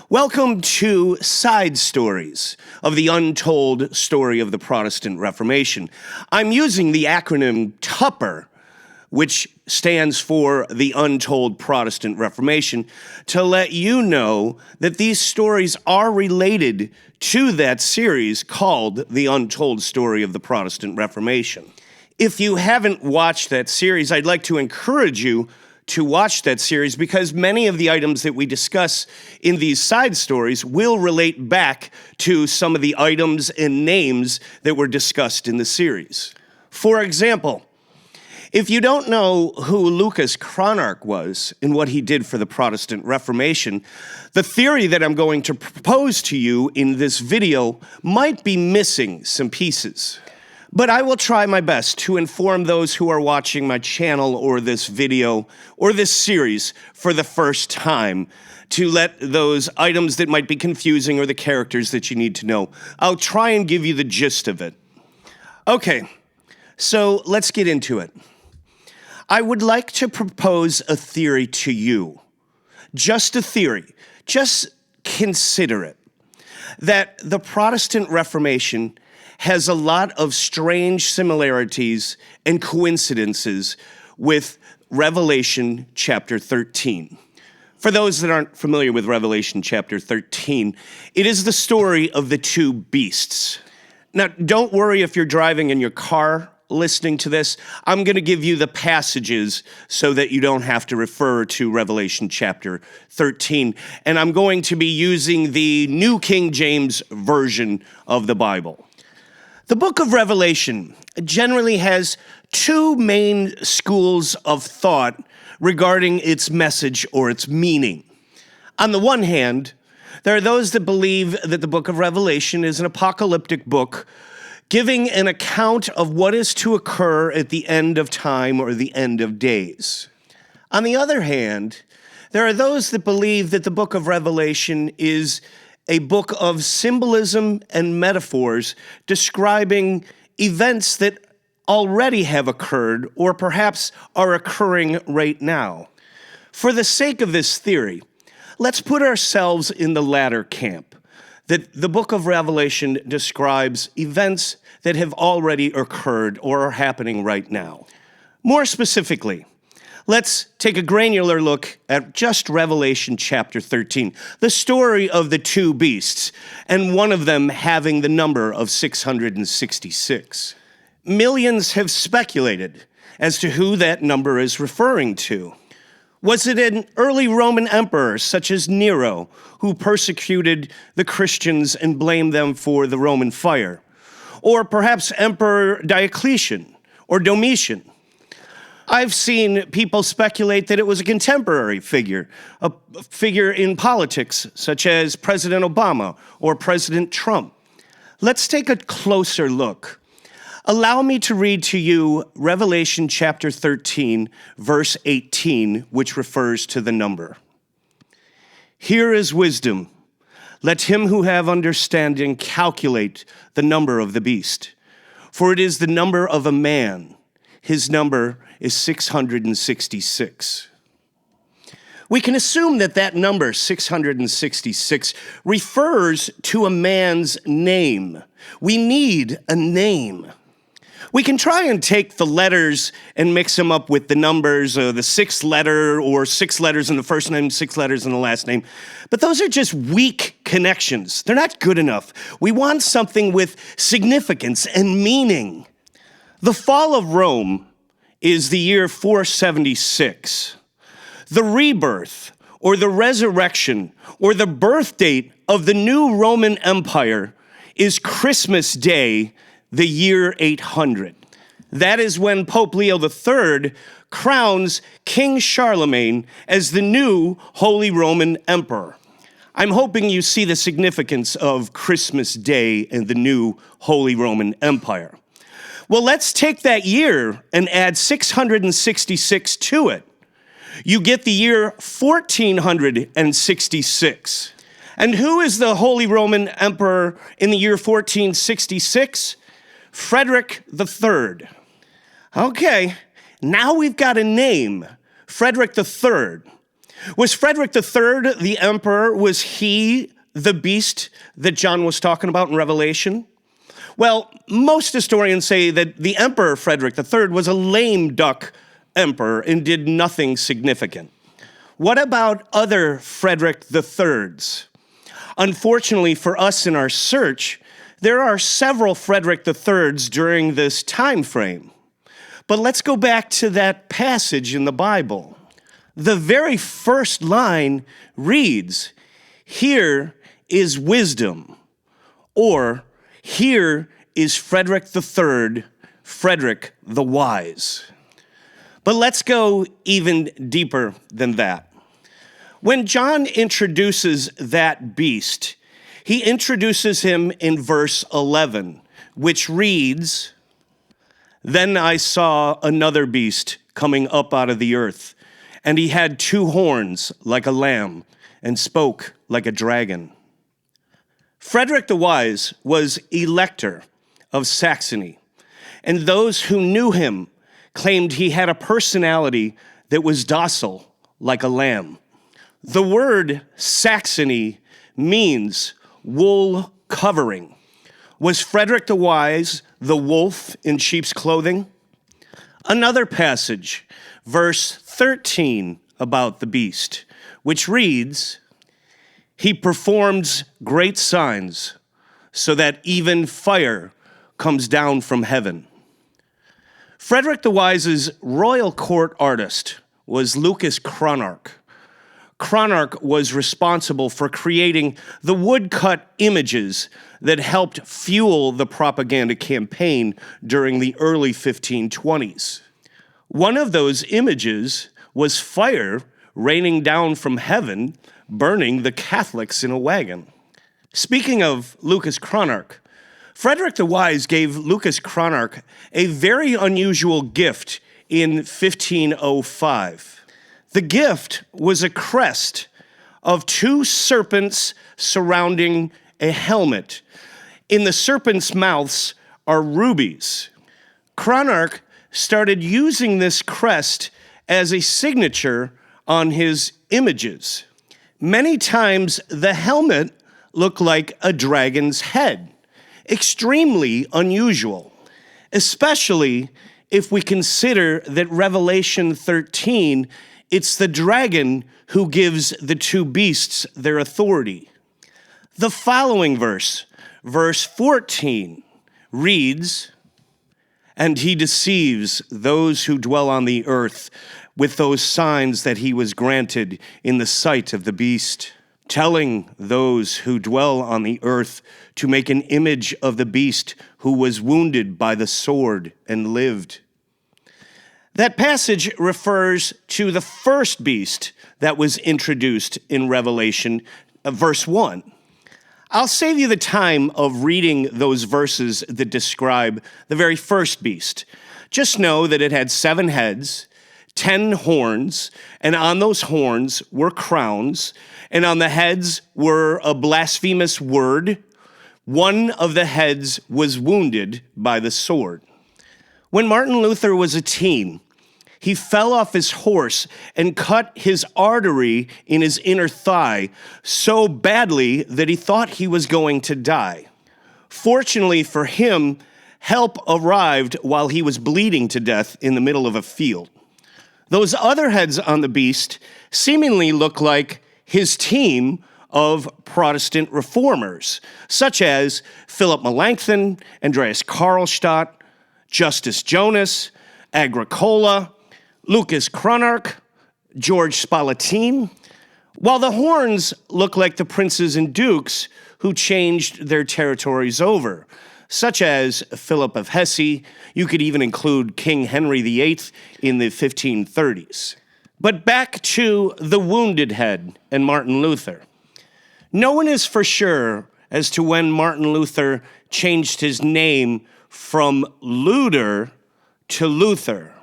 Welcome to Side Stories of the Untold Story of the Protestant Reformation. I'm using the acronym TUPPER, which stands for the Untold Protestant Reformation, to let you know that these stories are related to that series called The Untold Story of the Protestant Reformation. If you haven't watched that series, I'd like to encourage you to watch that series because many of the items that we discuss in these side stories will relate back to some of the items and names that were discussed in the series. For example, if you don't know who Lucas Cranach was and what he did for the Protestant Reformation, the theory that I'm going to propose to you in this video might be missing some pieces. But I will try my best to inform those who are watching my channel or this video or this series for the first time to let those items that might be confusing or the characters that you need to know. I'll try and give you the gist of it. Okay, so let's get into it. I would like to propose a theory to you. Just a theory. Just consider it. That the Protestant Reformation has a lot of strange similarities and coincidences with Revelation chapter 13. For those that aren't familiar with Revelation chapter 13, it is the story of the two beasts. Now, don't worry if you're driving in your car listening to this. I'm going to give you the passages so that you don't have to refer to Revelation chapter 13. And I'm going to be using the New King James Version of the Bible. The book of Revelation generally has two main schools of thought regarding its message or its meaning. On the one hand, there are those that believe that the book of Revelation is an apocalyptic book giving an account of what is to occur at the end of time or the end of days. On the other hand, there are those that believe that the book of Revelation is a book of symbolism and metaphors describing events that already have occurred or perhaps are occurring right now. For the sake of this theory, let's put ourselves in the latter camp, that the book of Revelation describes events that have already occurred or are happening right now. More specifically, let's take a granular look at just Revelation chapter 13, the story of the two beasts, and one of them having the number of 666. Millions have speculated as to who that number is referring to. Was it an early Roman emperor such as Nero who persecuted the Christians and blamed them for the Roman fire? Or perhaps Emperor Diocletian or Domitian? I've seen people speculate that it was a contemporary figure, a figure in politics, such as President Obama or President Trump. Let's take a closer look. Allow me to read to you Revelation chapter 13, verse 18, which refers to the number. Here is wisdom. Let him who have understanding calculate the number of the beast, for it is the number of a man. His number is 666. We can assume that that number, 666, refers to a man's name. We need a name. We can try and take the letters and mix them up with the numbers, the sixth letter, or 6 letters in the first name, 6 letters in the last name. But those are just weak connections. They're not good enough. We want something with significance and meaning. The fall of Rome is the year 476. The rebirth, or the resurrection, or the birth date of the new Roman Empire is Christmas Day, the year 800. That is when Pope Leo III crowns King Charlemagne as the new Holy Roman Emperor. I'm hoping you see the significance of Christmas Day and the new Holy Roman Empire. Well, let's take that year and add 666 to it. You get the year 1466. And who is the Holy Roman Emperor in the year 1466? Frederick III. Okay, now we've got a name, Frederick III. Was Frederick III the emperor? Was he the beast that John was talking about in Revelation? Well, most historians say that the Emperor Frederick III was a lame duck emperor and did nothing significant. What about other Frederick IIIs? Unfortunately for us in our search, there are several Frederick IIIs during this time frame. But let's go back to that passage in the Bible. The very first line reads, "Here is wisdom," or "Here is Frederick III, Frederick the Wise." But let's go even deeper than that. When John introduces that beast, he introduces him in verse 11, which reads, "Then I saw another beast coming up out of the earth, and he had 2 horns like a lamb and spoke like a dragon." Frederick the Wise was Elector of Saxony, and those who knew him claimed he had a personality that was docile like a lamb. The word Saxony means wool covering. Was Frederick the Wise the wolf in sheep's clothing? Another passage, verse 13, about the beast, which reads, "He performs great signs, so that even fire comes down from heaven." Frederick the Wise's royal court artist was Lucas Cranach. Cranach was responsible for creating the woodcut images that helped fuel the propaganda campaign during the early 1520s. One of those images was fire raining down from heaven, burning the Catholics in a wagon. Speaking of Lucas Cranach, Frederick the Wise gave Lucas Cranach a very unusual gift in 1505. The gift was a crest of 2 serpents surrounding a helmet. In the serpents' mouths are rubies. Cranach started using this crest as a signature on his images. Many times the helmet looked like a dragon's head, extremely unusual, especially if we consider that Revelation 13, it's the dragon who gives the 2 beasts their authority. The following verse, verse 14, reads, "And he deceives those who dwell on the earth with those signs that he was granted in the sight of the beast, telling those who dwell on the earth to make an image of the beast who was wounded by the sword and lived." That passage refers to the first beast that was introduced in Revelation, verse 1. I'll save you the time of reading those verses that describe the very first beast. Just know that it had 7 heads, 10 horns, and on those horns were crowns, and on the heads were a blasphemous word. One of the heads was wounded by the sword. When Martin Luther was a teen, he fell off his horse and cut his artery in his inner thigh so badly that he thought he was going to die. Fortunately for him, help arrived while he was bleeding to death in the middle of a field. Those other heads on the beast seemingly look like his team of Protestant reformers, such as Philip Melanchthon, Andreas Karlstadt, Justus Jonas, Agricola, Lucas Cranach, George Spalatin, while the horns look like the princes and dukes who changed their territories over, such as Philip of Hesse. You could even include King Henry VIII in the 1530s. But back to the wounded head and Martin Luther. No one is for sure as to when Martin Luther changed his name from Luder to Luther.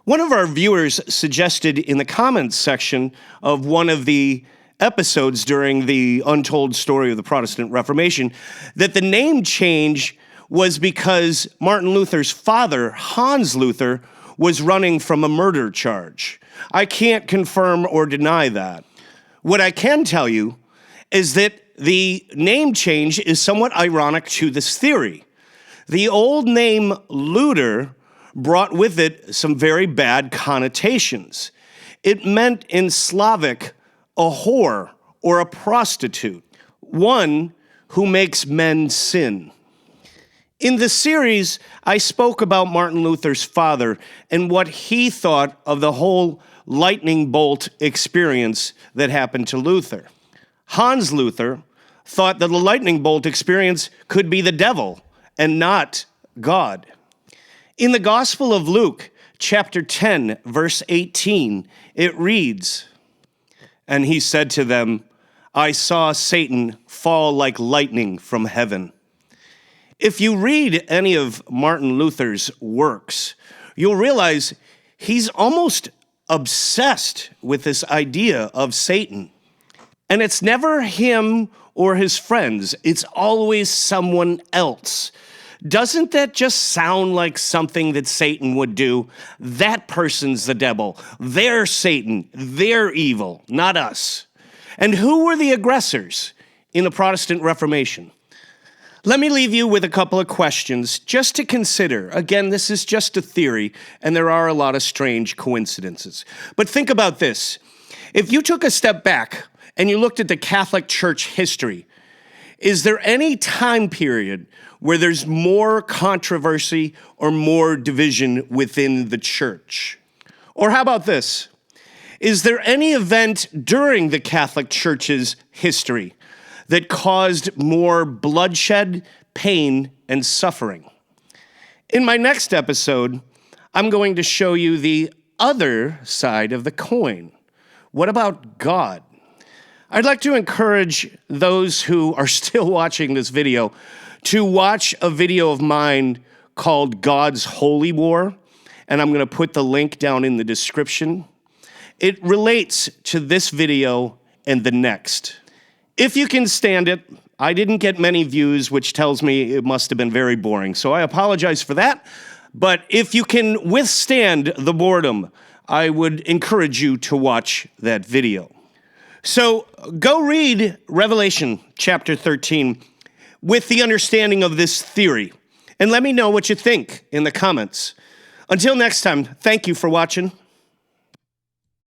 One of our viewers suggested in the comments section of one of the episodes during the Untold Story of the Protestant Reformation that the name change was because Martin Luther's father, Hans Luther, was running from a murder charge. I can't confirm or deny that. What I can tell you is that the name change is somewhat ironic to this theory. The old name Luther brought with it some very bad connotations. It meant in Slavic a whore or a prostitute, one who makes men sin. In the series, I spoke about Martin Luther's father and what he thought of the whole lightning bolt experience that happened to Luther. Hans Luther thought that the lightning bolt experience could be the devil and not God. In the Gospel of Luke, chapter 10, verse 18, it reads, "And he said to them, I saw Satan fall like lightning from heaven." If you read any of Martin Luther's works, you'll realize he's almost obsessed with this idea of Satan. And it's never him or his friends, it's always someone else. Doesn't that just sound like something that Satan would do? That person's the devil. They're Satan. They're evil, not us. And who were the aggressors in the Protestant Reformation? Let me leave you with a couple of questions just to consider. Again, this is just a theory, and there are a lot of strange coincidences. But think about this. If you took a step back and you looked at the Catholic Church history, is there any time period where there's more controversy or more division within the church? Or how about this? Is there any event during the Catholic Church's history that caused more bloodshed, pain, and suffering? In my next episode, I'm going to show you the other side of the coin. What about God? I'd like to encourage those who are still watching this video to watch a video of mine called God's Holy War, and I'm going to put the link down in the description. It relates to this video and the next. If you can stand it, I didn't get many views, which tells me it must have been very boring, so I apologize for that. But if you can withstand the boredom, I would encourage you to watch that video. So go read Revelation chapter 13 with the understanding of this theory, and let me know what you think in the comments. Until next time, thank you for watching.